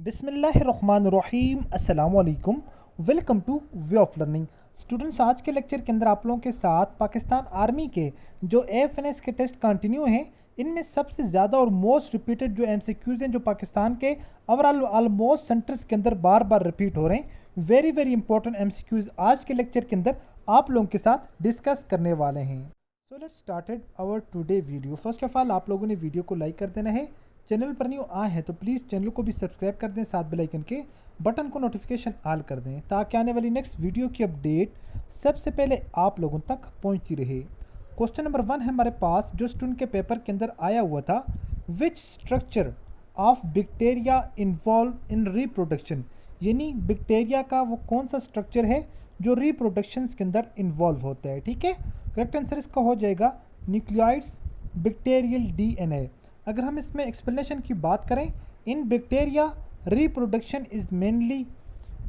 बिस्मिल्लाहिर्रहमानिर्रहीम अस्सलाम वालेकुम। Welcome two way of learning. Students, आज के लेक्चर के अंदर आप लोगों के साथ पाकिस्तान आर्मी के जो एएफएनएस के टेस्ट कंटिन्यू हैं, इनमें सबसे ज़्यादा और मोस्ट रिपीटेड जो एमसीक्यूज़ हैं जो पाकिस्तान के ओवरऑल ऑलमोस्ट सेंटर्स के अंदर बार बार रिपीट हो रहे हैं, वेरी वेरी इंपॉर्टेंट एमसीक्यूज़ आज के लेक्चर के अंदर आप लोगों के साथ डिस्कस करने वाले हैं। So let's started our today video. First of all आप लोगों ने वीडियो को लाइक कर देना है। चैनल पर न्यू आए हैं तो प्लीज़ चैनल को भी सब्सक्राइब कर दें, साथ बेल आइकन के बटन को नोटिफिकेशन ऑल कर दें ताकि आने वाली नेक्स्ट वीडियो की अपडेट सबसे पहले आप लोगों तक पहुंचती रहे। क्वेश्चन नंबर 1 है हमारे पास, जो स्टूडेंट के पेपर के अंदर आया हुआ था, which structure of bacteria involve in reproduction, यानी बैक्टीरिया का वो कौन सा स्ट्रक्चर है जो रिप्रोडक्शन के अंदर इन्वॉल्व होता है। ठीक है, करेक्ट आंसर इसका हो जाएगा न्यूक्लियोइड्स बैक्टीरियल डीएनए। अगर हम इसमें एक्सप्लेनेशन की बात करें, इन बैक्टीरिया रिप्रोडक्शन इज़ मेनली,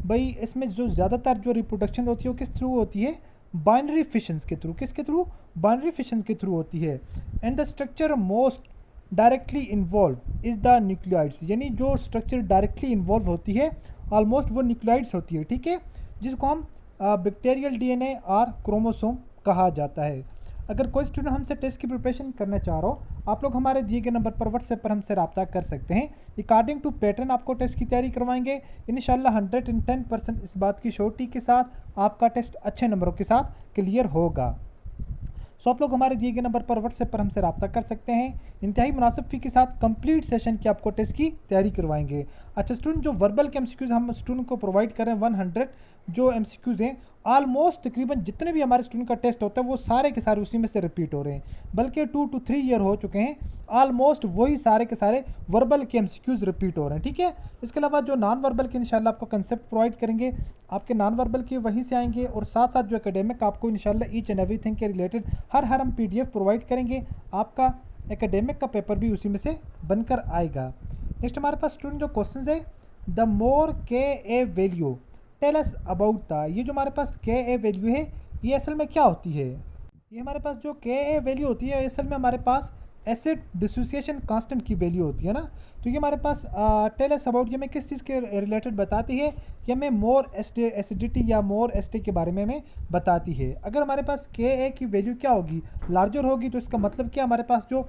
भाई इसमें जो ज़्यादातर जो रिप्रोडक्शन होती है वो किस थ्रू होती है, बाइनरी फिशंस के थ्रू। किसके थ्रू? बाइनरी फिशंस के थ्रू होती है। And the structure most directly involve is the nucleoids, यानी जो स्ट्रक्चर डायरेक्टली इन्वॉल्व होती है ऑलमोस्ट वो न्यूक्लियोइड्स होती है। ठीक है, जिसको हम बैक्टीरियल डीएनए और क्रोमोसोम कहा जाता है। अगर कोई स्टूडेंट हमसे टेस्ट की प्रिपरेशन करना चाह रहा हो, आप लोग हमारे दिए गए नंबर पर व्हाट्सएप पर हमसे रब्ता कर सकते हैं। अकॉर्डिंग टू पैटर्न आपको टेस्ट की तैयारी करवाएंगे इंशाल्लाह। 110% इस बात की श्योरिटी के साथ आपका टेस्ट अच्छे नंबरों के साथ क्लियर होगा। सो आप लोग हमारे दिए गए नंबर पर व्हाट्सएप पर हमसे रब्ता कर सकते हैं। इंतहाई मुनासिब फ़ी के साथ कंप्लीट सेशन की आपको टेस्ट की तैयारी करवाएंगे। अच्छा स्टूडेंट, जो वर्बल के एमसीक्यूज़ हम स्टूडेंट को प्रोवाइड कर रहे हैं, 100 जो एमसीक्यूज़ हैं, ऑलमोस्ट तकरीबन जितने भी हमारे स्टूडेंट का टेस्ट होता है वो सारे के सारे उसी में से रिपीट हो रहे हैं, बल्कि 2 to 3 ईयर हो चुके हैं, ऑलमोस्ट वही सारे के सारे वर्बल के एमसीक्यूज़ रिपीट हो रहे हैं। ठीक है, इसके अलावा जो नॉन वर्बल के इंशाल्लाह आपको कंसेप्ट प्रोवाइड करेंगे, आपके नॉन वर्बल के वहीं से आएंगे, और साथ साथ जो एकेडमिक आपको इंशाल्लाह ईच एंड एवरीथिंग के रिलेटेड हर हम PDF प्रोवाइड करेंगे। आपका एकेडमिक का पेपर भी उसी में से बनकर आएगा। नेक्स्ट हमारे पास स्टूडेंट जो क्वेश्चन है, द मोर के value tell us about the, ये जो हमारे पास के वैल्यू है ये असल में क्या होती है? ये हमारे पास जो के वैल्यू होती है असल में हमारे पास एसिड डिसोसिएशन कांस्टेंट की वैल्यू होती है ना। तो ये हमारे पास टेल अस अबाउट, ये हमें किस चीज़ के रिलेटेड बताती है कि हमें मोर एसिडिटी या मोर एसिड के बारे में हमें बताती है। अगर हमारे पास के की वैल्यू क्या होगी, लार्जर होगी, तो इसका मतलब क्या, हमारे पास जो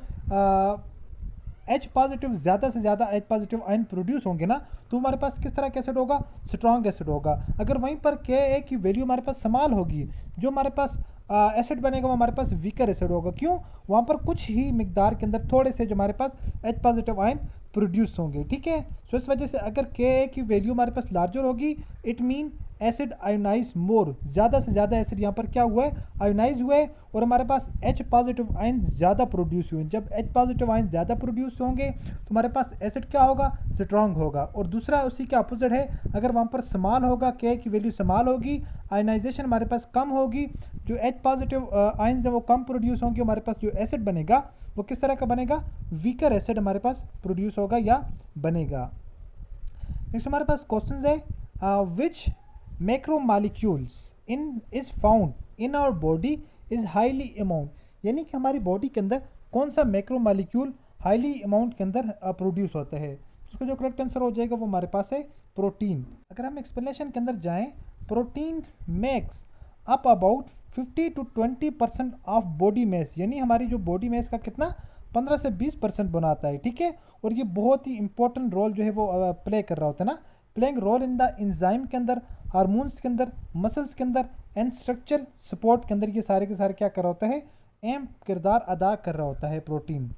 H पॉजिटिव ज़्यादा से ज़्यादा H पॉजिटिव आयन प्रोड्यूस होंगे ना, तो हमारे पास किस तरह का एसिड होगा, स्ट्रॉन्ग एसिड होगा। अगर वहीं पर के की वैल्यू हमारे पास स्मॉल होगी, जो हमारे पास एसिड बनेगा वो हमारे पास वीकर एसिड होगा। क्यों? वहाँ पर कुछ ही मिकदार के अंदर थोड़े से जो हमारे पास H पॉजिटिव आयन प्रोड्यूस होंगे। ठीक है, सो इस वजह से अगर के की वैल्यू हमारे पास लार्जर होगी, इट मीन एसिड आयोनाइज मोर, ज़्यादा से ज़्यादा एसिड यहाँ पर क्या हुआ है, आयोनाइज हुए, और हमारे पास H पॉजिटिव आयन ज़्यादा प्रोड्यूस हुए। जब H पॉजिटिव आयन ज़्यादा प्रोड्यूस होंगे तो हमारे पास एसिड क्या होगा, स्ट्रॉन्ग होगा। और दूसरा उसी के अपोजिट है, अगर वहाँ पर स्मॉल होगा, के की वैल्यू स्मॉल होगी, आयनाइजेशन हमारे पास कम होगी, जो H पॉजिटिव आयन्स है वो कम प्रोड्यूस होंगे, हमारे पास जो एसिड बनेगा वो किस तरह का बनेगा, वीकर एसिड हमारे पास प्रोड्यूस होगा या बनेगा। नेक्स्ट हमारे पास क्वेश्चन है, which macromolecules in is found in our body is highly amount, यानी कि हमारी बॉडी के अंदर कौन सा मैक्रोमॉलिक्यूल हाईली अमाउंट के अंदर प्रोड्यूस होता है। उसका जो करेक्ट आंसर हो जाएगा वो हमारे पास है प्रोटीन। अगर हम एक्सप्लेनेशन के अंदर जाएं, protein makes up about 50 to 20% of body mass, यानी हमारी जो बॉडी मैस का कितना, 15 से 20% बनाता है। ठीक है, और ये बहुत ही इंपॉर्टेंट रोल जो है वो प्ले कर रहा होता है ना, playing role in the enzyme के अंदर, हार्मोन्स के अंदर, मसल्स के अंदर, एंड स्ट्रक्चरल सपोर्ट के अंदर, ये सारे के सारे क्या कर रहा होता है, अहम किरदार अदा कर रहा होता है प्रोटीन।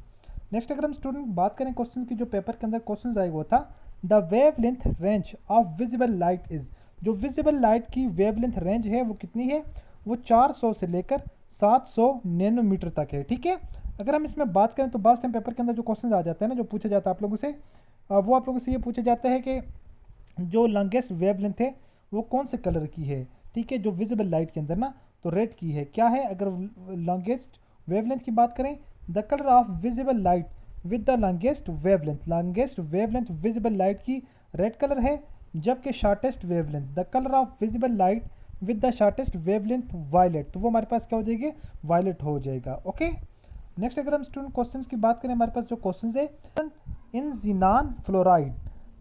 नेक्स्ट अगर हम स्टूडेंट बात करें क्वेश्चन की, जो पेपर के अंदर क्वेश्चन आएगा वो था, the wavelength range of visible light is, जो विजिबल लाइट की वेवलेंथ रेंज है वो कितनी है, वो 400 से लेकर 700 नैनोमीटर तक है। ठीक है, अगर हम इसमें बात करें तो बास टाइम पेपर के अंदर जो क्वेश्चन आ जाते हैं ना, जो पूछा जाता है आप लोगों से, वो आप लोगों से ये पूछा जाता है कि जो लॉन्गेस्ट वेवलेंथ है वो कौन से कलर की है। ठीक है, जो विजिबल लाइट के अंदर ना, तो रेड की है। क्या है, अगर लॉन्गेस्ट वेवलेंथ की बात करें, the colour of visible light with the longest wavelength, longest wavelength visible light की रेड कलर है, जबकि shortest wavelength, the colour of visible light with the shortest wavelength violet, तो वो हमारे पास क्या हो जाएगी, वायलेट हो जाएगा। ओके, नेक्स्ट अगर हम स्टूडेंट क्वेश्चंस की बात करें, हमारे पास जो क्वेश्चन है, in xenon fluoride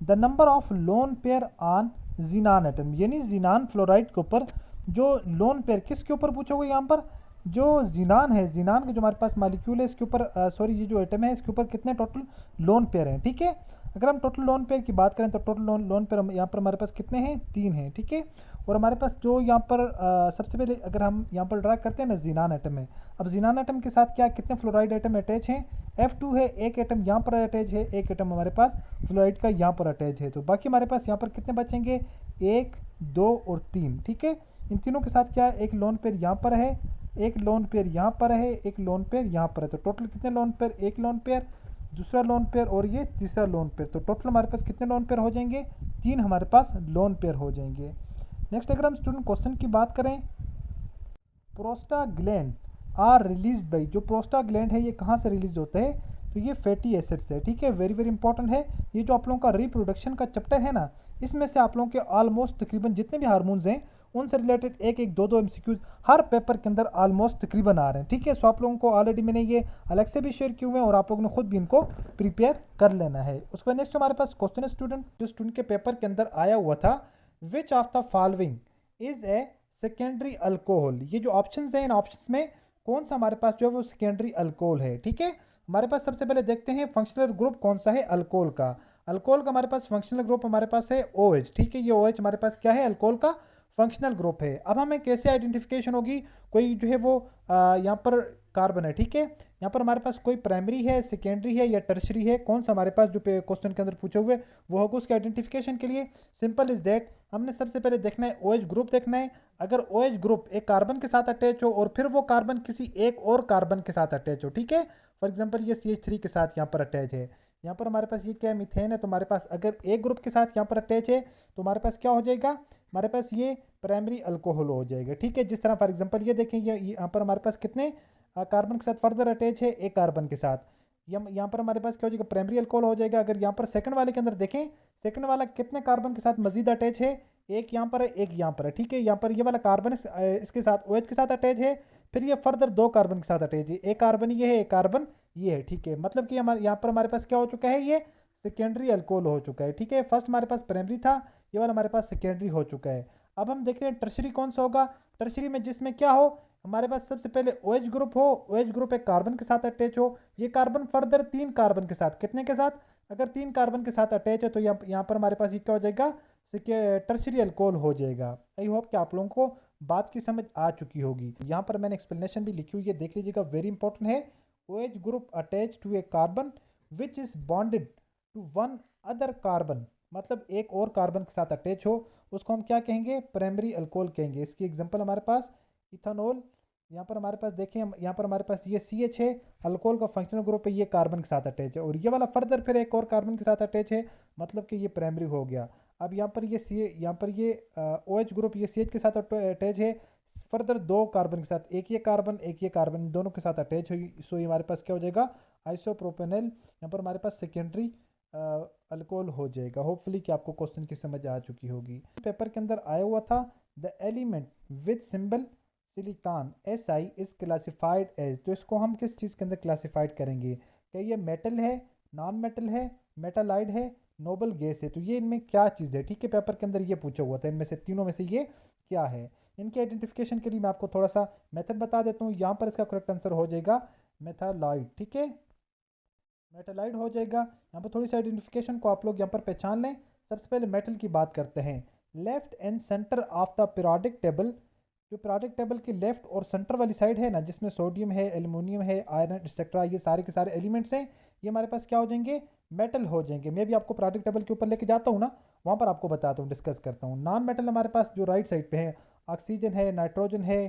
the number of lone pair on xenon atom, यानी जीनान फ्लोराइड के ऊपर जो लोन पेयर किसके ऊपर पूछोगे यहाँ पर, जो जीनान है, जीनान के जो हमारे पास मालिक्यूल है इसके ऊपर सॉरी ये जो एटम है इसके ऊपर कितने टोटल लोन पेयर हैं, ठीक है। अगर हम टोटल लोन पेयर की बात करें तो टोटल लोन पेयर यहाँ पर हमारे पास कितने हैं, 3 हैं, ठीक है। और हमारे पास जो यहाँ पर सबसे पहले अगर हम यहाँ पर ड्रा करते हैं ना जीनान एटम है, अब जीनान एटम के साथ क्या कितने फ्लोराइड एटम अटैच हैं, F2 है, एक एटम यहाँ पर अटैच है, एक एटम हमारे पास फ्लोराइड का यहाँ पर अटैच है, तो बाकी हमारे पास यहाँ पर कितने बचेंगे, 1 2 और 3, ठीक है। इन तीनों के साथ क्या एक लोन पेयर यहाँ पर है, एक लोन पेयर यहाँ पर है, एक लोन पेयर यहाँ पर है, तो टोटल कितने लोन पेयर, एक लोन पेयर, दूसरा लोन पेयर और ये तीसरा लोन पेयर, तो टोटल हमारे पास कितने लोन पेयर हो जाएंगे, 3 हमारे पास लोन पेयर हो जाएंगे। नेक्स्ट अगर हम स्टूडेंट क्वेश्चन की बात करें, प्रोस्टाग्लैंड आर रिलीज बाई, जो प्रोस्टाग्लैंड है ये कहाँ से रिलीज होते हैं, तो ये फैटी एसिड्स है, ठीक है, वेरी वेरी इंपॉर्टेंट है। ये जो आप लोगों का रिप्रोडक्शन का चैप्टर है ना, इसमें से आप लोगों के ऑलमोस्ट तकरीबन जितने भी हार्मोन्स हैं उनसे रिलेटेड एक एक दो दो एमसीक्यूज हर पेपर के अंदर ऑलमोस्ट तकरीबन आ रहे हैं, ठीक है। सो आप लोगों को ऑलरेडी मैंने ये अलग से भी शेयर किए हुए हैं और आप लोगों ने खुद भी इनको प्रिपेयर कर लेना है। उसके बाद नेक्स्ट हमारे पास क्वेश्चन है स्टूडेंट, जो स्टूडेंट के पेपर के अंदर आया हुआ था, which of the following is a secondary alcohol, ये जो ऑप्शन हैं इन ऑप्शन में कौन सा हमारे पास जो है वो सेकेंडरी अल्कोहल है, ठीक है। हमारे पास सबसे पहले देखते हैं फंक्शनल ग्रुप कौन सा है अल्कोहल का। अल्कोहल का हमारे पास फंक्शनल ग्रुप हमारे पास है OH, ठीक है, ये OH हमारे पास क्या है, अल्कोहल का फंक्शनल ग्रुप है। अब हमें कैसे आइडेंटिफिकेशन होगी, कोई जो है वो यहाँ पर कार्बन है, ठीक है, यहाँ पर हमारे पास कोई प्राइमरी है, सेकेंडरी है या टर्शरी है, कौन सा हमारे पास जो क्वेश्चन के अंदर पूछे हुए वो होगा। उसके आइडेंटिफिकेशन के लिए सिंपल इज दैट, हमने सबसे पहले देखना है OH ग्रुप देखना है। अगर OH ग्रुप एक कार्बन के साथ अटैच हो और फिर वो कार्बन किसी एक और कार्बन के साथ अटैच हो, ठीक है, फॉर एग्जाम्पल ये CH3 के साथ यहाँ पर अटैच है, यहाँ पर हमारे पास ये क्या मीथेन है, तो हमारे पास अगर एक ग्रुप के साथ यहाँ पर अटैच है तो हमारे पास क्या हो जाएगा, हमारे पास ये प्राइमरी अल्कोहल हो जाएगा, ठीक है। जिस तरह फॉर एग्जांपल ये देखें, ये यहाँ पर हमारे पास कितने कार्बन के साथ फर्दर अटैच है, एक कार्बन के साथ, यहाँ पर हमारे पास क्या हो जाएगा, प्राइमरी अल्कोहल हो जाएगा। अगर यहाँ पर सेकंड वाले के अंदर देखें, सेकंड वाला कितने कार्बन के साथ मजीद अटैच है, एक यहाँ पर है, एक यहाँ पर है, ठीक है। यहाँ पर ये वाला कार्बन इसके साथ OH के साथ अटैच है, फिर ये फर्दर 2 कार्बन के साथ अटैच है, एक कार्बन ये है, एक कार्बन ये है, ठीक है। मतलब कि हमारे यहाँ पर हमारे पास क्या हो चुका है, ये सेकेंडरी अल्कोहल हो चुका है, ठीक है। फर्स्ट हमारे पास प्राइमरी था, ये वाला हमारे पास सेकेंडरी हो चुका है। अब हम देखते हैं टर्शरी कौन सा होगा, टर्शरी में जिसमें क्या हो, हमारे पास सबसे पहले OH ग्रुप हो, OH ग्रुप एक कार्बन के साथ अटैच हो, ये कार्बन फर्दर 3 कार्बन के साथ, कितने के साथ, अगर 3 कार्बन के साथ अटैच है तो यहाँ पर हमारे पास ये क्या हो जाएगा, टर्शरी अल्कोहल हो जाएगा। आई होप कि आप लोगों को बात की समझ आ चुकी होगी। यहाँ पर मैंने एक्सप्लेनेशन भी लिखी हुई है, देख लीजिएगा, वेरी इंपॉर्टेंट है। OH group attach to a carbon which is bonded to one other carbon, मतलब एक और कार्बन के साथ अटैच हो, उसको हम क्या कहेंगे, प्राइमरी अल्कोहल कहेंगे। इसकी एग्जांपल हमारे पास इथानॉल, यहाँ पर हमारे पास देखें, यहाँ पर हमारे पास ये CH है, अल्कोहल का फंक्शनल ग्रुप है, ये कार्बन के साथ अटैच है, और ये वाला फर्दर फिर एक और कार्बन के साथ अटैच है, मतलब कि ये प्राइमरी हो गया। अब यहाँ पर ये यहाँ पर ये OH ग्रुप ये CH के साथ अटैच है, फर्दर 2 कार्बन के साथ, एक ये कार्बन दोनों के साथ अटैच हुई, सो ये हमारे पास क्या हो जाएगा, आइसोप्रोपेनल, यहाँ पर हमारे पास सेकेंडरी अल्कोहल हो जाएगा। होपफुली कि आपको क्वेश्चन की समझ आ चुकी होगी। पेपर के अंदर आया हुआ था, the element with symbol silicon SI is classified as, तो इसको हम किस चीज़ के अंदर क्लासिफाइड करेंगे, क्या ये मेटल है, नॉन मेटल है, मेटालाइड है, नोबल गैस है, तो ये इनमें क्या चीज़ है, ठीक है। पेपर के अंदर ये पूछा हुआ था, इनमें से तीनों में से ये क्या है। इनके आइडेंटिफिकेशन के लिए मैं आपको थोड़ा सा मेथड बता देता हूँ। यहाँ पर इसका करेक्ट आंसर हो जाएगा मेथालाइड, ठीक है, मेटालाइड हो जाएगा। यहाँ पर थोड़ी सी आइडेंटिफिकेशन को आप लोग यहाँ पर पहचान लें। सबसे पहले मेटल की बात करते हैं। Left and centre of the periodic table, जो पीरियोडिक टेबल की लेफ्ट और सेंटर वाली साइड है ना, जिसमें सोडियम है, एल्युमिनियम है, आयरन एक्सेट्रा, ये सारे के सारे एलिमेंट्स हैं, ये हमारे पास क्या हो जाएंगे, मेटल हो जाएंगे। मैं भी आपको पीरियोडिक टेबल के ऊपर लेके जाता हूँ ना, वहाँ पर आपको बताता हूँ, डिस्कस करता हूँ। नॉन मेटल हमारे पास जो राइट साइड पे है, ऑक्सीजन है, नाइट्रोजन है,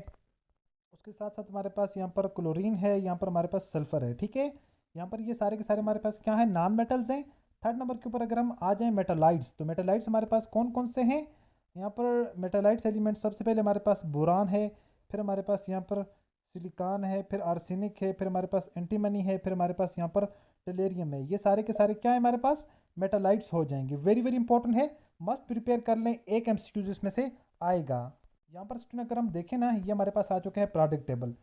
उसके साथ साथ हमारे पास यहाँ पर क्लोरीन है, यहाँ पर हमारे पास सल्फर है, ठीक है। यहाँ पर ये सारे के सारे हमारे पास क्या है, नॉन मेटल्स हैं। थर्ड नंबर के ऊपर अगर हम आ जाएं मेटालाइट्स, तो मेटालाइट्स हमारे पास कौन कौन से हैं, यहाँ पर मेटालाइट्स एलिमेंट सबसे पहले हमारे पास बोरान है, फिर हमारे पास यहाँ पर सिलिकॉन है, फिर आर्सेनिक है, फिर हमारे पास एंटीमनी है, फिर हमारे पास यहाँ पर टेलेरियम है। ये सारे के सारे क्या है, हमारे पास मेटालाइट्स हो जाएंगे। वेरी वेरी इंपॉर्टेंट है, मस्ट प्रिपेयर कर लें, एक MCQ इसमें से आएगा। यहाँ पर स्टूडेंट अगर हम देखें ना, ये हमारे पास आ चुके हैं प्रोडक्ट टेबल।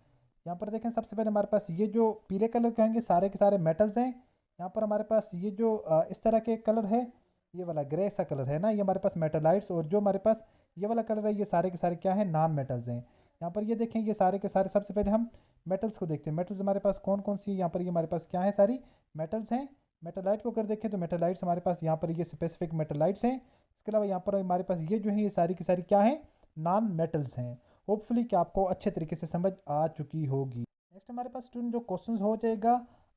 यहाँ पर देखें, सबसे पहले हमारे पास ये जो पीले कलर के होंगे सारे के सारे मेटल्स हैं। यहाँ पर हमारे पास ये जो इस तरह के कलर है, ये वाला ग्रे सा कलर है ना, ये हमारे पास मेटलाइट्स, और जो हमारे पास ये वाला कलर है ये सारे के सारे क्या है, नॉन मेटल्स हैं। यहाँ पर ये देखें ये सारे के सारे, सबसे पहले हम मेटल्स को देखते हैं। मेटल्स हमारे पास कौन कौन सी, यहाँ पर ये हमारे पास क्या है, सारी मेटल्स हैं। मेटलाइट को अगर देखें तो मेटलाइट्स हमारे पास यहाँ पर ये स्पेसिफिक मेटलाइट्स हैं। इसके अलावा यहाँ पर हमारे पास ये जो है ये सारी की सारी क्या है, नॉन मेटल्स हैं। होपफुली कि आपको अच्छे तरीके से समझ आ चुकी होगी। नेक्स्ट हमारे पास स्टूडेंट जो क्वेश्चन हो जाएगा,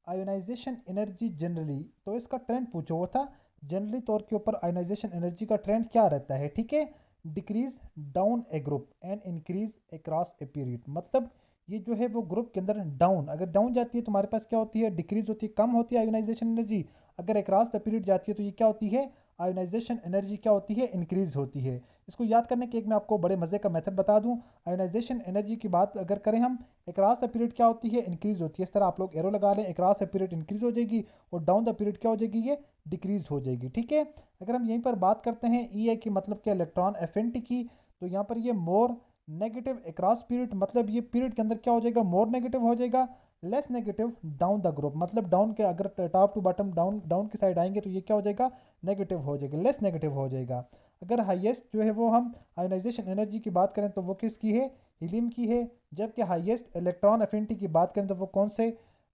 आयोनाइजेशन एनर्जी जनरली, तो इसका ट्रेंड पूछो वो था जनरली तौर के ऊपर आयोनाइजेशन एनर्जी का ट्रेंड क्या रहता है, ठीक है। Decrease down A group and increase across a period, मतलब ये जो है वो ग्रुप के अंदर डाउन, अगर डाउन जाती है तो हमारे पास क्या होती है, डिक्रीज होती है, कम होती है आयोनाइजेशन एनर्जी। अगर अक्रॉस द पीरियड जाती है तो ये क्या होती है, आयोनाइजेशन एनर्जी क्या होती है, इंक्रीज होती है। इसको याद करने के एक मैं आपको बड़े मज़े का मेथड बता दूं। आयोनाइजेशन एनर्जी की बात अगर करें हम, अक्रॉस द पीरियड क्या होती है, इंक्रीज होती है। इस तरह आप लोग एरो लगा लें, अक्रॉस द पीरियड इंक्रीज हो जाएगी और डाउन द पीरियड क्या हो जाएगी, ये डिक्रीज हो जाएगी, ठीक है। अगर हम यहीं पर बात करते हैं ई ए की, मतलब क्या, इलेक्ट्रॉन एफिनिटी की, तो यहाँ पर ये मोर नेगेटिव अक्रॉस पीरियड, मतलब ये पीरियड के अंदर क्या हो जाएगा, मोर नेगेटिव हो जाएगा। Less negative down the group, मतलब डाउन के अगर top to bottom down down की साइड आएंगे तो ये क्या हो जाएगा, नेगेटिव हो जाएगा, लेस नेगेटिव हो जाएगा। अगर हाईएस्ट जो है वो हम आयोनाइजेशन एनर्जी की बात करें तो वो किसकी है, हीलियम की है। जबकि हाईएस्ट इलेक्ट्रॉन एफिनिटी की बात करें तो वो कौन से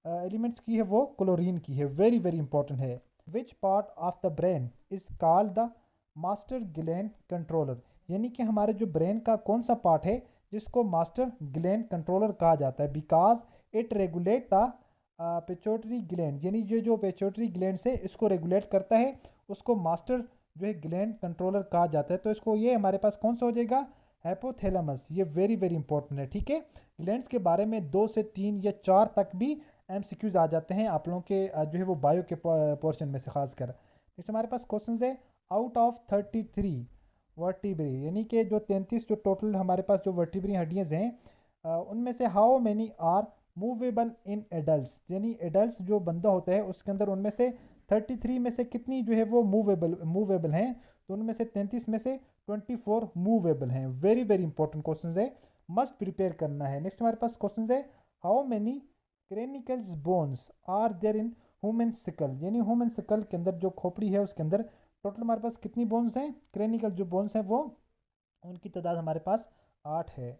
एलिमेंट्स की है, वो क्लोरीन की है। वेरी वेरी इंपॉर्टेंट है। Which part of the brain is called the master gland controller, यानी कि हमारे जो ब्रेन का कौन सा पार्ट है जिसको मास्टर ग्लैंड कंट्रोलर कहा जाता है, because it regulate the pituitary gland, यानी जो पिट्यूटरी ग्लैंड से इसको रेगुलेट करता है उसको मास्टर जो है ग्लैंड कंट्रोलर कहा जाता है। तो इसको ये हमारे पास कौन सा हो जाएगा, हाइपोथैलेमस। ये वेरी वेरी इंपॉर्टेंट है, ठीक है। ग्लैंड्स के बारे में 2 से 3 या 4 तक भी एमसीक्यूज आ जाते हैं आप लोगों के जो है वो बायो के पोर्शन में से खासकर। नेक्स्ट हमारे पास क्वेश्चन है, आउट ऑफ 33 वर्टिब्री, यानी कि जो 33 जो टोटल हमारे पास जो वर्टिब्री हड्डियाँ हैं उनमें से how many are movable in adults, यानी एडल्ट्स जो बंदा होता है उसके अंदर उनमें से 33 में से कितनी जो है वो मूवेबल हैं, तो उनमें से 33 में से 24 मूवेबल हैं। वेरी वेरी इंपॉर्टेंट क्वेश्चन है, मस्ट प्रिपेयर करना है। नेक्स्ट हमारे पास क्वेश्चन है, how many cranial bones are there in human skull, यानी ह्यूमन सिकल के अंदर जो खोपड़ी है उसके अंदर टोटल हमारे पास कितनी बोन्स हैं, क्रेनिकल जो बोन्स हैं वो उनकी तादाद हमारे पास 8 है।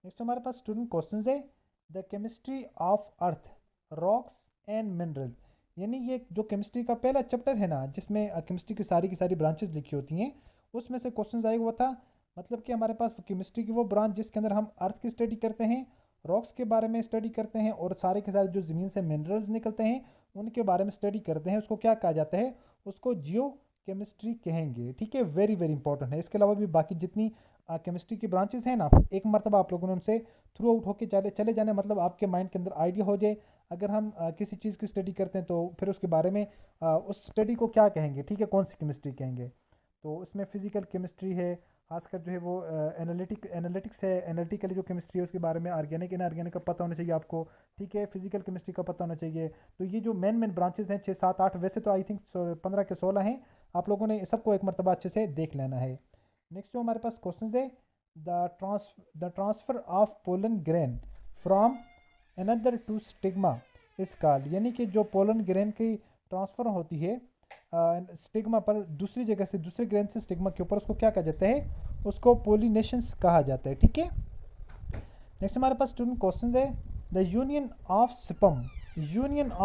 नेक्स्ट हमारे पास स्टूडेंट क्वेश्चन है, the chemistry of earth rocks and mineral, यानी ये जो केमिस्ट्री का पहला चैप्टर है ना जिसमें केमिस्ट्री की सारी ब्रांचेस लिखी होती हैं, उसमें से क्वेश्चन आएगा वो था, मतलब कि हमारे पास केमिस्ट्री की वो ब्रांच जिसके अंदर हम अर्थ की स्टडी करते हैं, रॉक्स के बारे में स्टडी करते हैं और सारे के सारे जो ज़मीन से मिनरल्स निकलते हैं उनके बारे में स्टडी करते हैं, उसको क्या कहा जाता है, उसको जियो केमिस्ट्री कहेंगे, ठीक है। वेरी वेरी इंपॉर्टेंट है। इसके अलावा भी बाकी जितनी केमिस्ट्री की ब्रांचेस हैं ना, एक मरतबा आप लोगों ने उनसे थ्रू आउट होकर चले जाने, मतलब आपके माइंड के अंदर आइडिया हो जाए। अगर हम किसी चीज़ की स्टडी करते हैं तो फिर उसके बारे में उस स्टडी को क्या कहेंगे, ठीक है, कौन सी केमिस्ट्री कहेंगे। तो उसमें फिजिकल केमिस्ट्री है, खासकर जो है वो एनालिटिक्स है, एनालिटिकली जो केमिस्ट्री है उसके बारे में, ऑर्गेनिक इनऑर्गेनिक का पता होना चाहिए आपको, ठीक है, फिजिकल केमिस्ट्री का पता होना चाहिए। तो ये जो मेन ब्रांचेस हैं 6 7 8, वैसे तो आई थिंक 15 के 16 हैं, आप लोगों ने सबको एक मरतबा अच्छे से देख लेना है। नेक्स्ट जो हमारे पास क्वेश्चन है, the transfer of pollen grain from another to stigma is called, यानी कि जो पोलन ग्रेन की ट्रांसफ़र होती है स्टिग्मा पर दूसरी जगह से, दूसरे ग्रेन से स्टिग्मा के ऊपर, उसको क्या कहा जाता है, उसको पोलिनेशंस कहा जाता है, ठीक है। नेक्स्ट हमारे पास स्टूडेंट क्वेश्चन है, the union of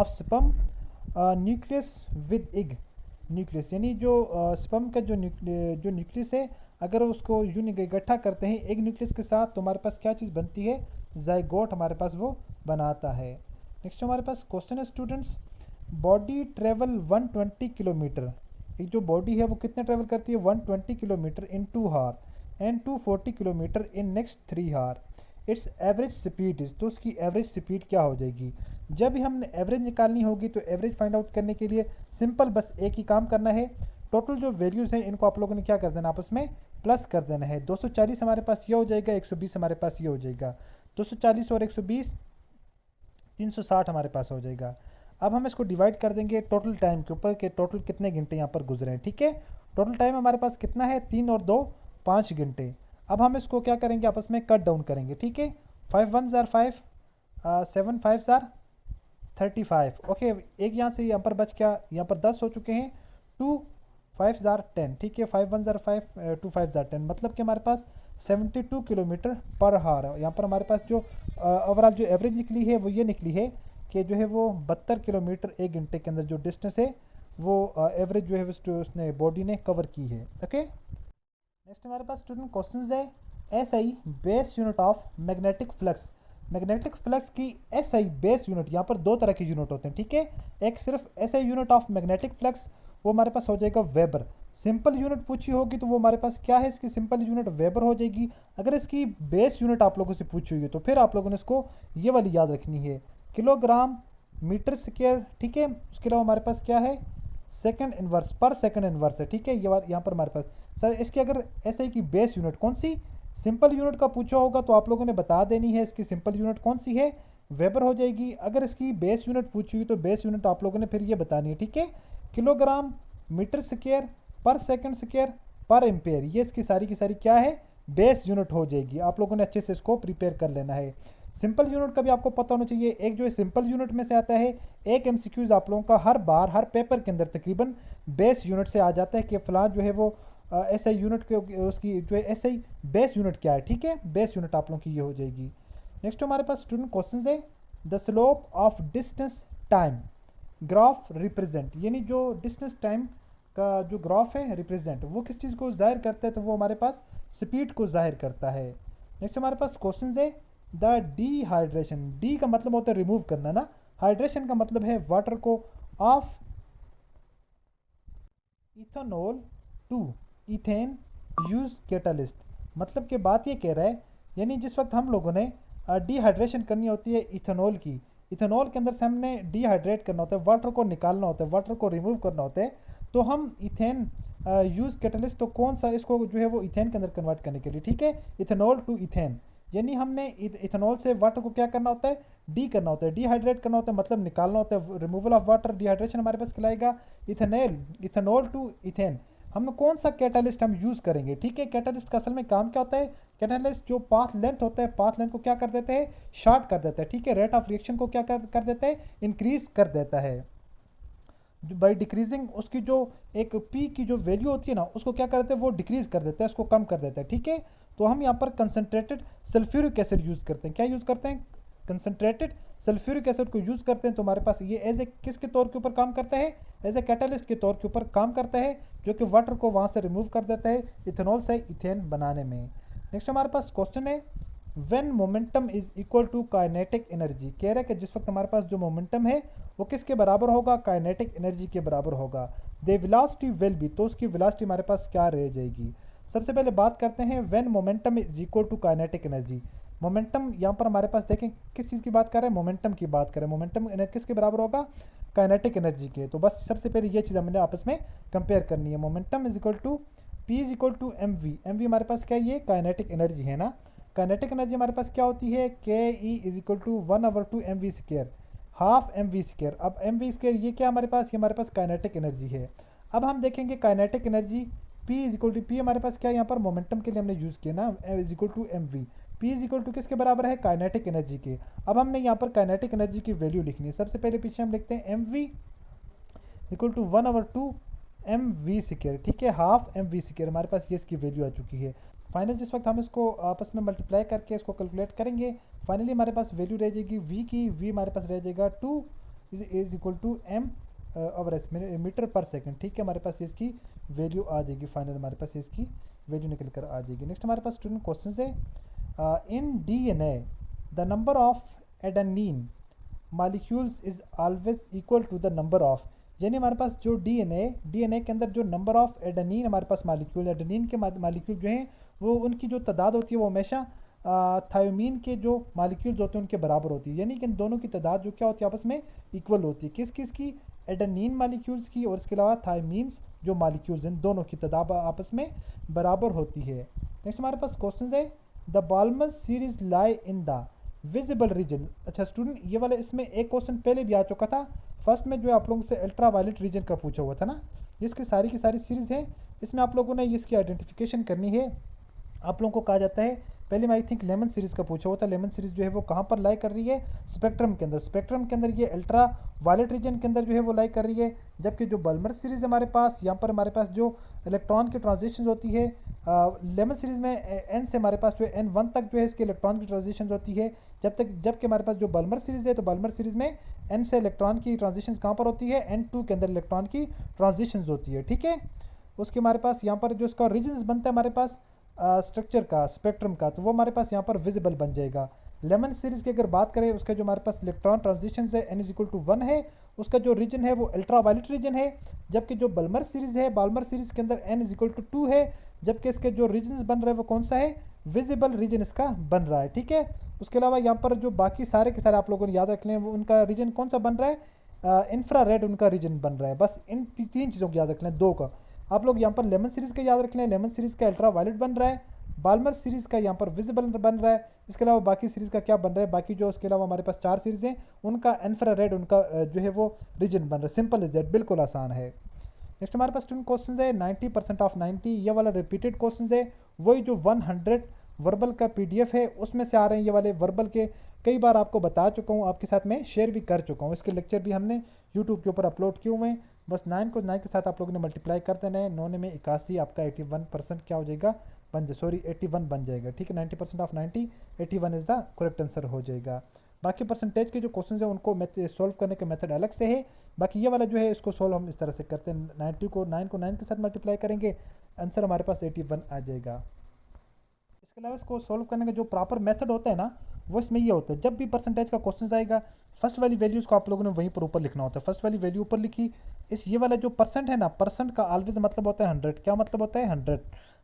sperm nucleus with egg nucleus, यानी जो स्पर्म का जो न्यूक्लियस है अगर उसको इकट्ठा करते हैं एक न्यूक्लियस के साथ तो हमारे पास क्या चीज़ बनती है, जाइगोट हमारे पास वो बनाता है। नेक्स्ट हमारे पास क्वेश्चन है स्टूडेंट्स, बॉडी ट्रेवल 120 किलोमीटर, एक जो बॉडी है वो कितने ट्रेवल करती है, 120 kilometre in 2 hour and 240 kilometre in next 3 hour, its average speed is, तो उसकी एवरेज स्पीड क्या हो जाएगी। जब भी हमने एवरेज निकालनी होगी तो एवरेज फाइंड आउट करने के लिए सिंपल बस एक ही काम करना है, टोटल जो वैल्यूज़ हैं इनको आप लोगों ने क्या कर देना, आपस में प्लस कर देना है। 240 हमारे पास ये हो जाएगा, 120 हमारे पास ये हो जाएगा, 240 और 120 360 हमारे पास हो जाएगा। अब हम इसको डिवाइड कर देंगे टोटल टाइम के ऊपर कि टोटल कितने घंटे यहाँ पर गुजरे हैं, ठीक है। टोटल टाइम हमारे पास कितना है, 3 और 2 5 घंटे। अब हम इसको क्या करेंगे, आपस में कट डाउन करेंगे, ठीक है। 5 1 ज़ार 5, 7 5 ज़ार 35, ओके। एक यहाँ से यहाँ पर बच गया, यहाँ पर 10 हो चुके हैं, 2 5 जार 10, ठीक है, 5 1 जार 5, 2 5 जार 10, मतलब कि हमारे पास 72 किलोमीटर पर हार है। यहाँ पर हमारे पास जो ओवरऑल जो एवरेज निकली है वो ये निकली है कि जो है वो 72 किलोमीटर 1 घंटे के अंदर जो डिस्टेंस है वो एवरेज जो है उसने बॉडी ने कवर की है। ओके, नेक्स्ट हमारे पास स्टूडेंट क्वेश्चन है SI base unit of magnetic flux. Magnetic flux की SI बेस यूनिट, यहाँ पर दो तरह के यूनिट होते हैं, ठीक है। एक सिर्फ SI unit of magnetic flux, वो हमारे पास हो जाएगा वेबर। सिंपल यूनिट पूछी होगी तो वो हमारे पास क्या है, इसकी सिंपल यूनिट वेबर हो जाएगी। अगर इसकी बेस यूनिट आप लोगों से पूछी हुई है तो फिर आप लोगों ने इसको ये वाली याद रखनी है, किलोग्राम मीटर स्क्वायर, ठीक है। उसके अलावा हमारे पास क्या है, सेकंड इन्वर्स पर सेकंड इन्वर्स है, ठीक है। ये बात यहाँ पर हमारे पास सर इसकी अगर SI की बेस यूनिट कौन सी, सिंपल यूनिट का पूछा होगा तो आप लोगों ने बता देनी है इसकी सिंपल यूनिट कौन सी है, वेबर हो जाएगी। अगर इसकी बेस यूनिट पूछी हुई तो बेस यूनिट आप लोगों ने फिर ये बतानी है, ठीक है, किलोग्राम मीटर स्क्वायर पर सेकंड स्क्वायर पर एम्पेयर। ये इसकी सारी की सारी क्या है, बेस यूनिट हो जाएगी। आप लोगों ने अच्छे से इसको प्रिपेयर कर लेना है। सिंपल यूनिट का भी आपको पता होना चाहिए। एक जो है सिंपल यूनिट में से आता है, एक MCQs आप लोगों का हर बार हर पेपर के अंदर तकरीबन बेस यूनिट से आ जाता है कि फ़लाँ जो है वो SI यूनिट के उसकी जो है SI बेस यूनिट क्या है, ठीक है। बेस यूनिट आप लोगों की ये हो जाएगी। नेक्स्ट हमारे पास स्टूडेंट क्वेश्चन है the slope of distance time graph represent, यानी जो डिस्टेंस टाइम का जो ग्राफ है रिप्रेजेंट, वो किस चीज़ को जाहिर करता है, तो वो हमारे पास स्पीड को जाहिर करता है। नेक्स्ट हमारे पास क्वेश्चन है द डिहाइड्रेशन, डी का मतलब होता है रिमूव करना ना, हाइड्रेशन का मतलब है वाटर को, of ethanol to ethane use catalyst, मतलब कि बात ये कह रहा है, यानी जिस वक्त हम लोगों ने डिहाइड्रेशन करनी होती है इथेनॉल की, इथेनॉल के अंदर से हमने डिहाइड्रेट करना होता है, वाटर को निकालना होता है, वाटर को रिमूव करना होता है, तो हम इथेन यूज़ कैटलिस्ट, तो कौन सा इसको जो है वो इथेन के अंदर कन्वर्ट करने के लिए, ठीक है, इथेनॉल टू इथेन, यानी हमने इथेनॉल से वाटर को क्या करना होता है, डी करना होता है, डिहाइड्रेट करना होता है, मतलब निकालना होता है, रिमूवल ऑफ वाटर, डिहाइड्रेशन हमारे पास खिलाएगा इथेनॉल, इथेनॉल टू इथेन। हम कौन सा कैटालिस्ट हम यूज़ करेंगे, ठीक है। कैटालिस्ट का असल में काम क्या होता है, कैटालिस्ट जो पाथ लेंथ होता है, पाथ लेंथ को क्या कर देते हैं, शॉर्ट कर देता है, ठीक है। रेट ऑफ रिएक्शन को क्या कर देता है, इंक्रीज कर देता है बाई डिक्रीजिंग, उसकी जो एक पी की जो वैल्यू होती है ना, उसको क्या करते हैं, वो डिक्रीज कर देता है, उसको कम कर देता है, ठीक है। तो हम यहाँ पर कंसनट्रेटेड सल्फ्यूरिक एसिड यूज़ करते हैं, क्या यूज़ करते हैं, कंसनट्रेटेड सल्फ्यूरिक एसिड को यूज़ करते हैं। तो हमारे पास ये एज ए किसके तौर के ऊपर काम करता है, एज ए कैटालिस्ट के तौर के ऊपर काम करता है, जो कि वाटर को वहाँ से रिमूव कर देता है इथेनॉल से इथेन बनाने में। नेक्स्ट हमारे पास क्वेश्चन है when momentum is equal to kinetic energy, कह रहा है कि जिस वक्त हमारे पास जो मोमेंटम है वो किसके बराबर होगा, काइनेटिक एनर्जी के बराबर होगा। द वेलोसिटी विल बी, तो उसकी वेलोसिटी हमारे पास क्या रह जाएगी। सबसे पहले बात करते हैं when momentum is equal to kinetic energy. Momentum यहाँ पर हमारे पास देखें किस चीज़ की बात कर रहे हैं, मोमेंटम की बात करें, मोमेंटम किसके बराबर होगा, काइनेटिक एनर्जी के। तो बस सबसे पहले ये चीज़ हमने आपस में कंपेयर करनी है। Momentum is equal to P is equal to MV, MV हमारे पास क्या है, ये काइनेटिक एनर्जी है ना। काइनेटिक एनर्जी हमारे पास क्या होती है, KE is equal to 1/2 MV square, half MV square. अब MV स्क्वायर ये क्या हमारे पास, ये हमारे पास काइनेटिक एनर्जी है। अब हम देखेंगे kinetic energy P is equal to, P हमारे पास क्या है, यहाँ पर मोमेंटम के लिए हमने यूज़ किया ना, is equal to MV, P is equal to किसके बराबर है, काइनेटिक एनर्जी के। अब हमने यहाँ पर काइनेटिक एनर्जी की वैल्यू लिखनी है। सबसे पहले पीछे हम लिखते हैं MV equal to 1/2 MV square, ठीक है, हाफ MV स्क्वायर हमारे पास ये इसकी वैल्यू आ चुकी है। फाइनल जिस वक्त हम इसको आपस में मल्टीप्लाई करके इसको कैलकुलेट करेंगे, फाइनली हमारे पास वैल्यू रह जाएगी V की, V हमारे पास रह जाएगा 2 is equal to M over S metre पर सेकंड, ठीक है। हमारे पास इसकी वैल्यू आ जाएगी, फाइनल हमारे पास इसकी वैल्यू निकल कर आ जाएगी। नेक्स्ट हमारे पास स्टूडेंट क्वेश्चन है in DNA the number of adenine molecules is always equal to the number of, यानी हमारे पास जो DNA के अंदर जो नंबर ऑफ एडेनिन हमारे पास मालिक्यूल, एडेनिन के मालिक्यूल जो हैं वो उनकी जो तादाद होती है वो हमेशा थायोमीन के जो मालिक्यूल्स होते हैं उनके बराबर होती है, यानी कि इन दोनों की तादाद जो क्या होती है आपस में इक्वल होती है। किस किस की, एडेनिन मालिक्यूल्स की, और इसके अलावा थायोमीन्स जो मालिक्यूल्स हैं दोनों की तादाद आपस में बराबर होती है। नेक्स्ट हमारे पास क्वेश्चन है the Balmer series lie in the visible region. अच्छा स्टूडेंट ये वाला इसमें एक क्वेश्चन पहले भी आ चुका था, फर्स्ट में जो आप लोगों से अल्ट्रा वायलेट रीजन का पूछा हुआ था ना, इसकी सारी की सारी सीरीज़ है, इसमें आप लोगों ने इसकी आइडेंटिफिकेशन करनी है। आप लोगों को कहा जाता है पहले मैं आई थिंक लेमन सीरीज़ का पूछा हुआ था। लेमन सीरीज़ जो है वो कहाँ पर लाई कर रही है, स्पेक्ट्रम के अंदर। स्पेक्ट्रम के अंदर ये अल्ट्रा वायलेट रीजन के अंदर जो है वो लाई कर रही है। जबकि जो बल्मर सीरीज़ हमारे पास, यहाँ पर हमारे पास जो इलेक्ट्रॉन की ट्रांजिशन होती है, लेमन सीरीज़ में एन से हमारे पास जो है N1 तक जो है इसके इलेक्ट्रॉन की ट्रांजिशन होती है। जबकि हमारे पास जो बल्मर सीरीज़ है, तो बल्मर सीरीज़ में एन से इलेक्ट्रॉन की ट्रांजिशन कहाँ पर होती है, N2 के अंदर इलेक्ट्रॉन की ट्रांजिशन होती है। ठीक है, उसके हमारे पास यहाँ पर जो इसका रीजन्स बनता है हमारे पास स्ट्रक्चर का, स्पेक्ट्रम का, तो वो हमारे पास यहाँ पर विजिबल बन जाएगा। लेमन सीरीज़ की अगर बात करें, उसका जो हमारे पास इलेक्ट्रॉन ट्रांजिशन है n=1 है, उसका जो रीजन है वो अल्ट्रा वायलेट रीजन है। जबकि जो बल्मर सीरीज़ है, बाल्मर सीरीज़ के अंदर n=2 है, जबकि इसके जो रीजन्स बन रहे हैं वो कौन सा है, विजिबल रीजन इसका बन रहा है। ठीक है, उसके अलावा यहाँ पर जो बाकी सारे के सारे आप लोगों ने याद रख लें, वो उनका रीजन कौन सा बन रहा है, इंफ्रारेड उनका रीजन बन रहा है। बस इन तीन चीज़ों को याद रख लें, दो का आप लोग यहाँ पर लेमन सीरीज़ का याद रख लें, लेमन सीरीज़ का अल्ट्रा वायलेट बन रहा है, बाल्मर सीरीज़ का यहाँ पर विजिबल बन रहा है। इसके अलावा बाकी सीरीज़ का क्या बन रहा है, बाकी जो उसके अलावा हमारे पास 4 सीरीज़ हैं उनका इंफ्रारेड उनका जो है वो रीजन बन रहा है। सिंपल इज दैट, बिल्कुल आसान है। नेक्स्ट हमारे पास स्टूडेंट क्वेश्चन है 90% ऑफ 90, ये वाला रिपीटेड क्वेश्चन है। वही जो 100 वर्बल का PDF है उसमें से आ रहे हैं ये वाले वर्बल के। कई बार आपको बता चुका हूँ, आपके साथ में शेयर भी कर चुका हूँ, इसके लेक्चर भी हमने यूट्यूब के ऊपर अपलोड किए हुए हैं। बस 9 को 9 के साथ आप लोगों ने मल्टीप्लाई कर देना है। 9 में 81, आपका 81% क्या हो जाएगा, 81 बन जाएगा। ठीक है, 90% of 90, 81 is the correct answer हो जाएगा। बाकी परसेंटेज के जो क्वेश्चन है उनको सॉल्व करने के मेथड अलग से है। बाकी ये वाला जो है इसको सॉल्व हम इस तरह से करते हैं, 90 को 9 के साथ मल्टीप्लाई करेंगे, आंसर हमारे पास 81 आ जाएगा। इसके अलावा इसको सॉल्व करने का जो प्रॉपर मेथड होता है ना, वो इसमें ये होता है, जब भी परसेंटेज का क्वेश्चन आएगा, फर्स्ट वाली वैल्यूज़ को आप लोगों ने वहीं पर ऊपर लिखना होता है। फर्स्ट वाली वैल्यू ऊपर लिखी, ये वाला जो परसेंट है ना, परसेंट का ऑलवेज मतलब होता है 100। क्या मतलब होता है, 100।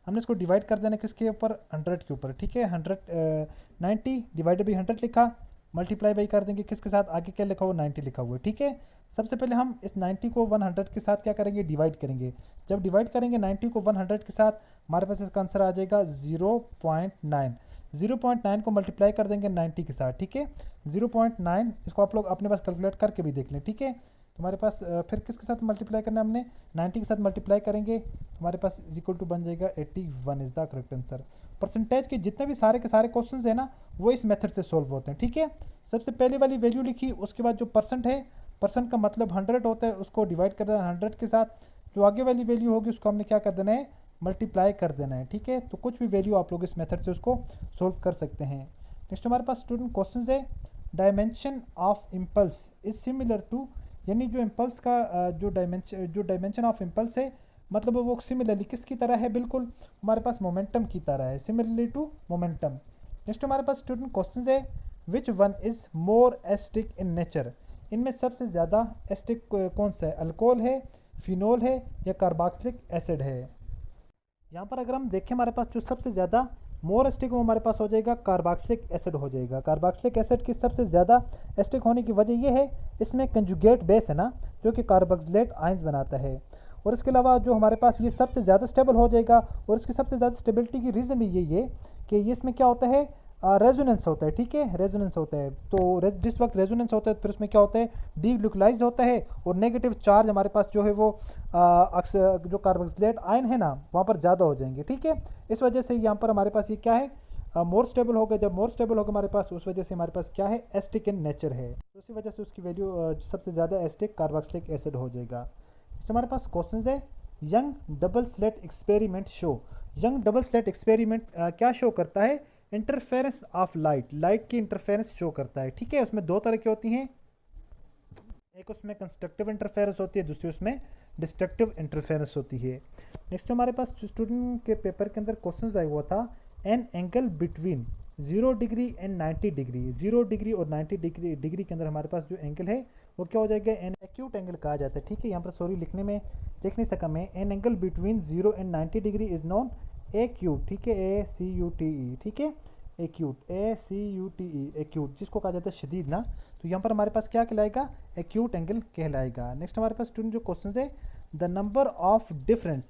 हमने इसको डिवाइड कर देना किसके ऊपर, 100 के ऊपर। ठीक है, 90 डिवाइडेड बाई 100 लिखा, मल्टीप्लाई बाई कर देंगे किसके साथ, आगे क्या लिखा हुआ, 90 लिखा हुआ है। ठीक है, सबसे पहले हम इस 90 को 100 के साथ क्या करेंगे, डिवाइड करेंगे। जब डिवाइड करेंगे 90 को 100 के साथ, हमारे पास इसका आंसर आ जाएगा 0.9। 0.9 को मल्टीप्लाई कर देंगे 90 के साथ। ठीक है, 0.9 इसको आप लोग अपने पास कैलकुलेट करके भी देख लें। ठीक है, हमारे पास फिर किसके साथ मल्टीप्लाई करना है, हमने 90 के साथ मल्टीप्लाई करेंगे, हमारे पास इक्वल टू बन जाएगा 81 is the correct answer. Percentage के जितने भी सारे के सारे क्वेश्चंस हैं ना, वो इस मेथड से सॉल्व होते हैं। ठीक है, सबसे पहले वाली वैल्यू लिखी, उसके बाद जो परसेंट है, परसेंट का मतलब 100 होता है, उसको डिवाइड कर देना 100 के साथ। जो आगे वाली वैल्यू होगी उसको हमने क्या कर देना है, मल्टीप्लाई कर देना है। ठीक है, तो कुछ भी वैल्यू आप लोग इस मेथड से उसको सॉल्व कर सकते हैं। नेक्स्ट हमारे पास स्टूडेंट क्वेश्चन है, dimension of impulse is similar to, यानी जो इम्पल्स का जो डायमेंशन ऑफ इम्पल्स है, मतलब वो सिमिलरली किसकी तरह है, बिल्कुल हमारे पास मोमेंटम की तरह है, सिमिलरली टू मोमेंटम। नेक्स्ट हमारे पास स्टूडेंट क्वेश्चन है, which one is more acidic in nature, इनमें सबसे ज़्यादा एसिडिक कौन सा है, अल्कोहल है, फिनोल है, या कार्बोक्सिलिक एसिड है। यहाँ पर अगर हम देखें, हमारे पास जो सबसे ज़्यादा मोर एसिडिक वो हमारे पास हो जाएगा कार्बोक्सिलिक एसिड हो जाएगा। कार्बोक्सिलिक एसिड की सबसे ज़्यादा एसिडिक होने की वजह यह है, इसमें कंजुगेट बेस है ना, जो कि कार्बोक्सिलेट आयंस बनाता है। और इसके अलावा जो हमारे पास ये सबसे ज़्यादा स्टेबल हो जाएगा, और इसकी सबसे ज़्यादा स्टेबिलिटी की रीज़न भी यही है कि ये इसमें क्या होता है, रेजोनेंस होता है। ठीक है, रेजोनेंस होता है, तो जिस वक्त रेजोनेंस होता है फिर उसमें क्या होता है, डीग्लूकोलाइज होता है, और नेगेटिव चार्ज हमारे पास जो है वो अक्सर जो कार्बोक्सिलेट आयन है ना, वहाँ पर ज़्यादा हो जाएंगे। ठीक है, इस वजह से यहाँ पर हमारे पास ये क्या है, मोर स्टेबल होगा। जब मोर स्टेबल होगा हमारे पास, उस वजह से हमारे पास क्या है, एसिडिक इन नेचर है, तो उसी वजह से उसकी वैल्यू सबसे ज़्यादा एसिडिक कार्बोक्सिलिक एसिड हो जाएगा। इससे हमारे पास क्वेश्चन है, young double slit experiment show, young double slit experiment क्या शो करता है, इंटरफेरेंस ऑफ लाइट, लाइट की इंटरफेरेंस शो करता है। ठीक है, उसमें दो तरह की होती हैं, एक उसमें कंस्ट्रक्टिव इंटरफेरेंस होती है, दूसरी उसमें डिस्ट्रक्टिव इंटरफेरेंस होती है। नेक्स्ट हमारे पास स्टूडेंट के पेपर के अंदर क्वेश्चन आया हुआ था, an angle between 0 degree and 90 degree, 0 degree और 90 डिग्री के अंदर हमारे पास जो एंगल है वो क्या हो जाएगा, एन एक्यूट एंगल कहा जाता है। ठीक है, यहाँ पर सॉरी लिखने में देख नहीं सका मैं, an angle between 0 and 90 degree is non acute. ठीक है, ACUTE। ठीक है, एक्यूट, ACUTE एक्यूट, जिसको कहा जाता है शदीद ना, तो यहाँ पर हमारे पास क्या कहलाएगा, एक्यूट एंगल कहलाएगा। नेक्स्ट हमारे पास स्टूडेंट जो क्वेश्चन है, the number of different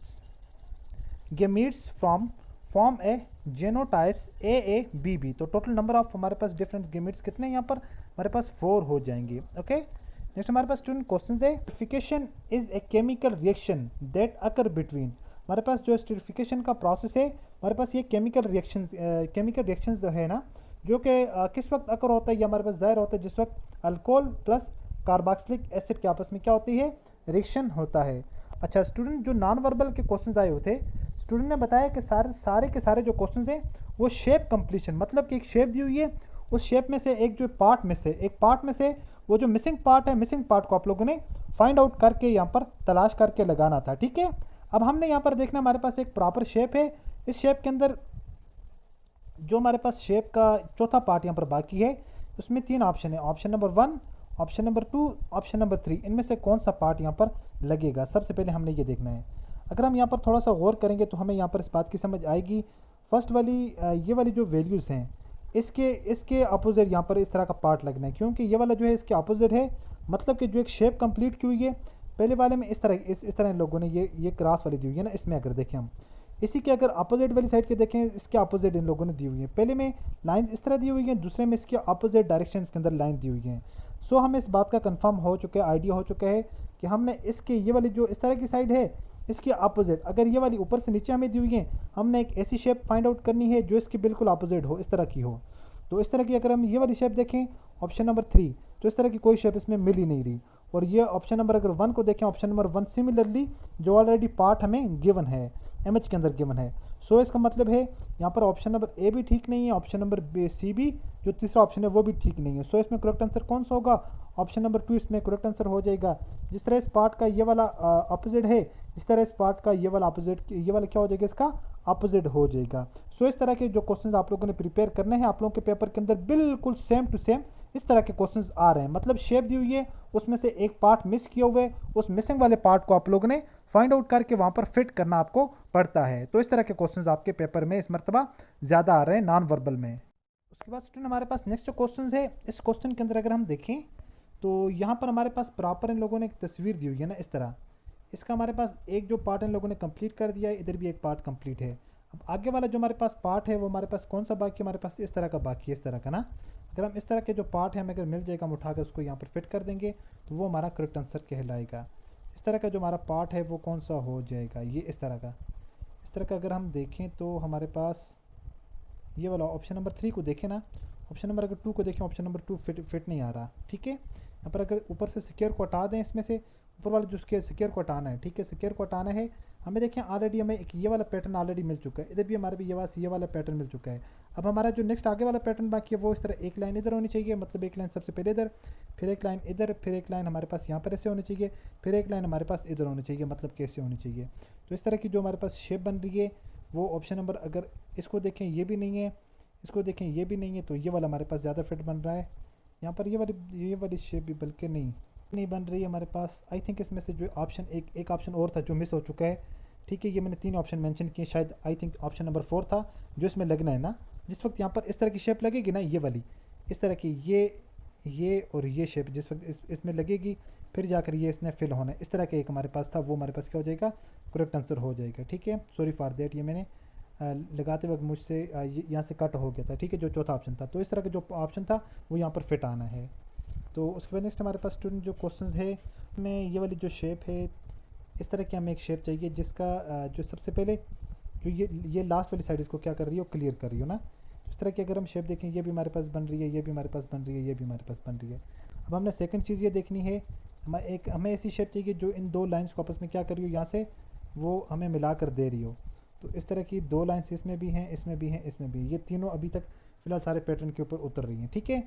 gametes form A genotypes AABB, तो टोटल नंबर ऑफ हमारे पास डिफरेंट गेमीट्स कितने हैं, यहाँ पर हमारे पास 4 हो जाएंगे। ओके, नेक्स्ट हमारे पास स्टूडेंट क्वेश्चन है, pacification is a chemical reaction that occur between, हमारे पास जो एस्टरीफिकेशन का प्रोसेस है, हमारे पास ये केमिकल रिएक्शंस है ना, जो कि किस वक्त अकर होता है, या हमारे पास ज़ाहिर होता है जिस वक्त अल्कोहल प्लस कार्बोक्सिलिक एसिड के आपस में क्या होती है, रिएक्शन होता है। अच्छा स्टूडेंट, जो नॉन वर्बल के क्वेश्चन आए हुए थे, स्टूडेंट ने बताया कि सारे के सारे जो क्वेश्चन हैं वो शेप कंप्लीशन, मतलब कि एक शेप दी हुई है, उस शेप में से एक पार्ट में से वो जो मिसिंग पार्ट है, मिसिंग पार्ट को आप लोगों ने फाइंड आउट करके यहाँ पर तलाश करके लगाना था। ठीक है, अब हमने यहाँ पर देखना, हमारे पास एक प्रॉपर शेप है, इस शेप के अंदर जो हमारे पास शेप का चौथा पार्ट यहाँ पर बाकी है, उसमें 3 ऑप्शन है, option number 1, option number 2, option number 3, इनमें से कौन सा पार्ट यहाँ पर लगेगा, सबसे पहले हमने ये देखना है। अगर हम यहाँ पर थोड़ा सा गौर करेंगे तो हमें यहाँ पर इस बात की समझ आएगी। फर्स्ट वाली ये वाली जो वैल्यूज़ हैं, इसके अपोजिट यहाँ पर इस तरह का पार्ट लगना है, क्योंकि ये वाला जो है इसके अपोजिट है, मतलब कि जो एक शेप कंप्लीट की हुई है पहले वाले में इस तरह इन लोगों ने ये क्रॉस वाली दी हुई है ना, इसमें अगर देखें हम इसी के अगर अपोजिट वाली साइड के देखें, इसके अपोजिट इन लोगों ने दी हुई है, पहले में लाइन इस तरह दी हुई है, दूसरे में इसके अपोजिट डायरेक्शन के अंदर लाइन दी हुई है। सो हमें इस बात का कंफर्म हो चुका है, आइडिया हो चुका है कि हमने इसके ये वाली जो इस तरह की साइड है, इसके अपोजिट अगर ये वाली ऊपर से नीचे हमें दी हुई है, हमने एक ऐसी शेप फाइंड आउट करनी है जो इसके बिल्कुल अपोजिट हो, इस तरह की हो। तो इस तरह की अगर हम ये वाली शेप देखें ऑप्शन नंबर 3, तो इस तरह की कोई शेप इसमें मिल ही नहीं रही। और ये ऑप्शन नंबर अगर 1 को देखें, ऑप्शन नंबर 1 सिमिलरली जो ऑलरेडी पार्ट हमें गिवन है, एमएच के अंदर गिवन है। सो इसका मतलब है यहाँ पर ऑप्शन नंबर ए भी ठीक नहीं है, ऑप्शन नंबर बी सी भी जो तीसरा ऑप्शन है वो भी ठीक नहीं है। सो इसमें करेक्ट आंसर कौन सा होगा, ऑप्शन नंबर 2 इसमें करेक्ट आंसर हो जाएगा। जिस तरह इस पार्ट का ये वाला अपोजिट है, इस तरह इस पार्ट का ये वाला अपोजिट, ये वाला क्या हो जाएगा, इसका अपोजिट हो जाएगा। सो इस तरह के जो क्वेश्चंस आप लोगों ने प्रिपेयर करने हैं, आप लोगों के पेपर के अंदर बिल्कुल सेम टू सेम इस तरह के क्वेश्चंस आ रहे हैं, मतलब शेप दी हुई है, उसमें से एक पार्ट मिस किए हुए, उस मिसिंग वाले पार्ट को आप लोगों ने फाइंड आउट करके वहाँ पर फिट करना आपको पड़ता है। तो इस तरह के क्वेश्चंस आपके पेपर में इस मरतबा ज़्यादा आ रहे हैं नॉन वर्बल में। उसके बाद स्टूडेंट हमारे पास नेक्स्ट जो क्वेश्चन है, इस क्वेश्चन के अंदर अगर हम देखें तो यहाँ पर हमारे पास प्रॉपर इन लोगों ने एक तस्वीर दी हुई है ना, इस तरह इसका हमारे पास एक जो पार्ट इन लोगों ने कंप्लीट कर दिया है, इधर भी एक पार्ट कंप्लीट है। अब आगे वाला जो हमारे पास पार्ट है वो हमारे पास कौन सा बाकी है, हमारे पास इस तरह का बाकी है, इस तरह का ना। अगर हम इस तरह के जो पार्ट है हमें अगर मिल जाएगा, हम उठाकर उसको यहाँ पर फिट कर देंगे तो वो हमारा करेक्ट आंसर कहलाएगा। इस तरह का जो हमारा पार्ट है वो कौन सा हो जाएगा, ये इस तरह का। इस तरह का अगर हम देखें तो हमारे पास ये वाला ऑप्शन नंबर 3 को देखें ना, ऑप्शन नंबर अगर 2 को देखें, ऑप्शन नंबर 2 फिट नहीं आ रहा। ठीक है, यहाँ पर अगर ऊपर से सिक्योर को हटा दें, इसमें से ऊपर वाला जो सिक्योर को हटाना है, ठीक है, सिक्योर को हटाना है हमें। देखें ऑलरेडी हमें एक ये वाला पैटर्न ऑलरेडी मिल चुका है, इधर भी हमारे भी ये वाला पैटर्न मिल चुका है। अब हमारा जो नेक्स्ट आगे वाला पैटर्न बाकी है वो इस तरह एक लाइन इधर होनी चाहिए, मतलब एक लाइन सबसे पहले इधर, फिर एक लाइन इधर, फिर एक लाइन हमारे पास यहाँ पर ऐसे होनी चाहिए, फिर एक लाइन हमारे पास इधर होनी चाहिए, मतलब कैसे होनी चाहिए। तो इस तरह की जो हमारे पास शेप बन रही है वो ऑप्शन नंबर अगर इसको देखें ये भी नहीं है, इसको देखें ये भी नहीं है, तो ये वाला हमारे पास ज़्यादा फिट बन रहा है। यहाँ पर ये वाली शेप भी बल्कि नहीं बन रही है हमारे पास। आई थिंक इसमें से जो ऑप्शन एक ऑप्शन और था जो मिस हो चुका है। ठीक है, ये मैंने 3 ऑप्शन मेंशन किए, शायद आई थिंक ऑप्शन नंबर 4 था जो इसमें लगना है ना। जिस वक्त यहाँ पर इस तरह की शेप लगेगी ना, ये वाली इस तरह की, ये और ये शेप जिस वक्त इसमें लगेगी, फिर जाकर ये इसने फिल होना है, इस तरह का एक हमारे पास था, वो हमारे पास क्या हो जाएगा, करेक्ट आंसर हो जाएगा। ठीक है, सॉरी फॉर देट, ये मैंने लगाते वक्त मुझसे यहाँ से कट हो गया था। ठीक है, जो चौथा ऑप्शन था, तो इस तरह का जो ऑप्शन था वो यहाँ पर फिट आना है। तो उसके बाद नेक्स्ट हमारे पास स्टूडेंट जो क्वेश्चंस है में ये वाली जो शेप है, इस तरह की हमें एक शेप चाहिए जिसका जो सबसे पहले जो ये लास्ट वाली साइड इसको क्या कर रही हो, क्लियर कर रही हो ना। इस तरह की अगर हम शेप देखें, ये भी हमारे पास बन रही है, ये भी हमारे पास बन रही है, ये भी हमारे पास बन रही है। अब हमने सेकंड चीज़ ये देखनी है, हमें ऐसी शेप चाहिए जो इन 2 लाइन्स को आपस में क्या कर रही हो, यहाँ से वो हमें मिला कर दे रही हो। तो इस तरह की 2 लाइन्स इसमें भी हैं, इसमें भी हैं, इसमें भी, ये तीनों अभी तक फ़िलहाल सारे पैटर्न के ऊपर उतर रही हैं। ठीक है,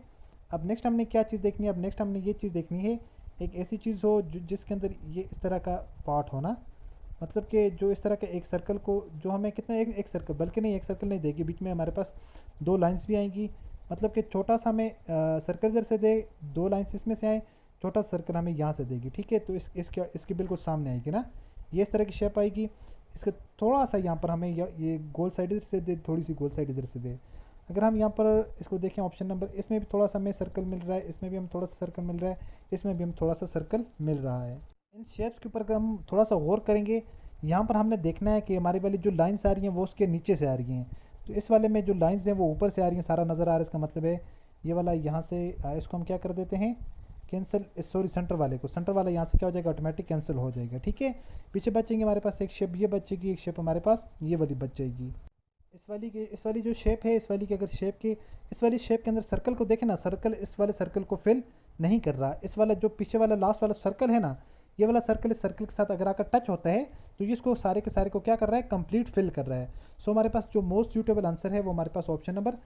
अब नेक्स्ट हमने क्या चीज़ देखनी है, अब नेक्स्ट हमने ये चीज़ देखनी है, एक ऐसी चीज़ हो जिसके अंदर ये इस तरह का पार्ट होना, मतलब कि जो इस तरह के एक सर्कल को जो हमें कितना एक सर्कल, बल्कि नहीं एक सर्कल नहीं देगी, बीच में हमारे पास 2 लाइंस भी आएंगी, मतलब कि छोटा सा हमें सर्कल इधर से दे, 2 लाइंस इसमें से आए, छोटा सर्कल हमें यहाँ से देगी। ठीक है, तो इसके बिल्कुल सामने आएगी ना, ये इस तरह की शेप आएगी। इसका थोड़ा सा यहाँ पर हमें ये गोल साइड इधर से दे, थोड़ी सी गोल साइड इधर से दे। अगर हम यहाँ पर इसको देखें ऑप्शन नंबर, इसमें भी थोड़ा सा हमें सर्कल मिल रहा है, इसमें भी हम थोड़ा सा सर्कल मिल रहा है, इसमें भी हम थोड़ा सा सर्कल मिल रहा है। इन शेप्स के ऊपर अगर हम थोड़ा सा गौर करेंगे, यहाँ पर हमने देखना है कि हमारी वाली जो लाइन्स आ रही हैं वो उसके नीचे से आ रही हैं, तो इस वाले में जो लाइन्स हैं वो ऊपर से आ रही हैं, सारा नज़र आ रहा है। इसका मतलब है ये वाला यहाँ से इसको हम क्या कर देते हैं कैंसिल, सॉरी सेंटर वाले को, सेंटर वाला यहाँ से क्या हो जाएगा, ऑटोमेटिक कैंसिल हो जाएगा। ठीक है, पीछे बचेंगे हमारे पास एक शेप ये बचेगी, एक शेप हमारे पास ये वाली बच जाएगी। इस वाली जो शेप है, इस वाली की अगर शेप की, इस वाली शेप के अंदर सर्कल को देखें ना, सर्कल इस वाले सर्कल को फिल नहीं कर रहा। इस वाला जो पीछे वाला लास्ट वाला सर्कल है ना, ये वाला सर्कल इस सर्कल के साथ अगर आकर टच होता है तो ये इसको सारे के सारे को क्या कर रहा है, कंप्लीट फिल कर रहा है। सो हमारे पास जो मोस्ट सूटेबल आंसर है वो हमारे पास ऑप्शन नंबर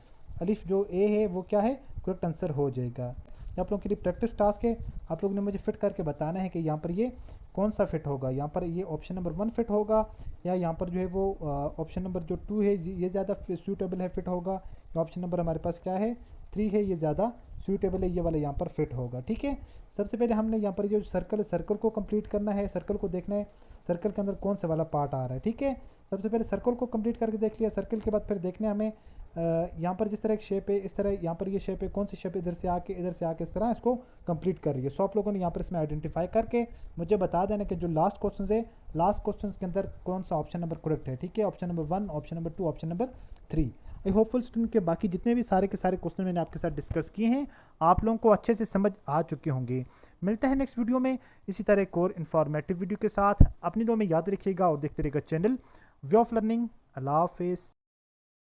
अलिफ जो ए है वो क्या है, करेक्ट आंसर हो जाएगा। ये आप लोगों के लिए प्रैक्टिस टास्क है, आप लोगों ने मुझे फिट करके बताना है कि यहाँ पर ये कौन सा फिट होगा, यहाँ पर ये ऑप्शन नंबर 1 फिट होगा या यहाँ पर जो है वो ऑप्शन नंबर जो 2 है ये ज़्यादा सूटेबल है, फिट होगा, या ऑप्शन नंबर हमारे पास क्या है 3 है, ये ज़्यादा सूटेबल है, ये वाला यहाँ पर फिट होगा। ठीक है, सबसे पहले हमने यहाँ पर जो सर्कल को कंप्लीट करना है, सर्कल को देखना है सर्कल के अंदर कौन सा वाला पार्ट आ रहा है। ठीक है, सबसे पहले सर्कल को कंप्लीट करके देख लिया, सर्कल के बाद फिर देखने हमें यहाँ पर जिस तरह एक शेप है, इस तरह यहाँ पर ये शेप है, कौन सी शेप इधर से आके इस तरह इसको कंप्लीट कर रही है। सो आप लोगों ने यहाँ पर इसमें आइडेंटिफाई करके मुझे बता देना कि जो लास्ट क्वेश्चन है, लास्ट क्वेश्चन के अंदर कौन सा ऑप्शन नंबर करेक्ट है। ठीक है, option number 1, option number 2, option number 3। आई होपफुल स्टूडेंट के बाकी जितने भी सारे के सारे क्वेश्चन मैंने आपके साथ डिस्कस किए हैं आप लोगों को अच्छे से समझ आ चुके होंगे। मिलते हैं नेक्स्ट वीडियो में इसी तरह एक और इन्फॉर्मेटिव वीडियो के साथ। अपनी दुआ में याद रखिएगा और देखते रहिएगा चैनल वे ऑफ लर्निंग। अल्लाह हाफिज़।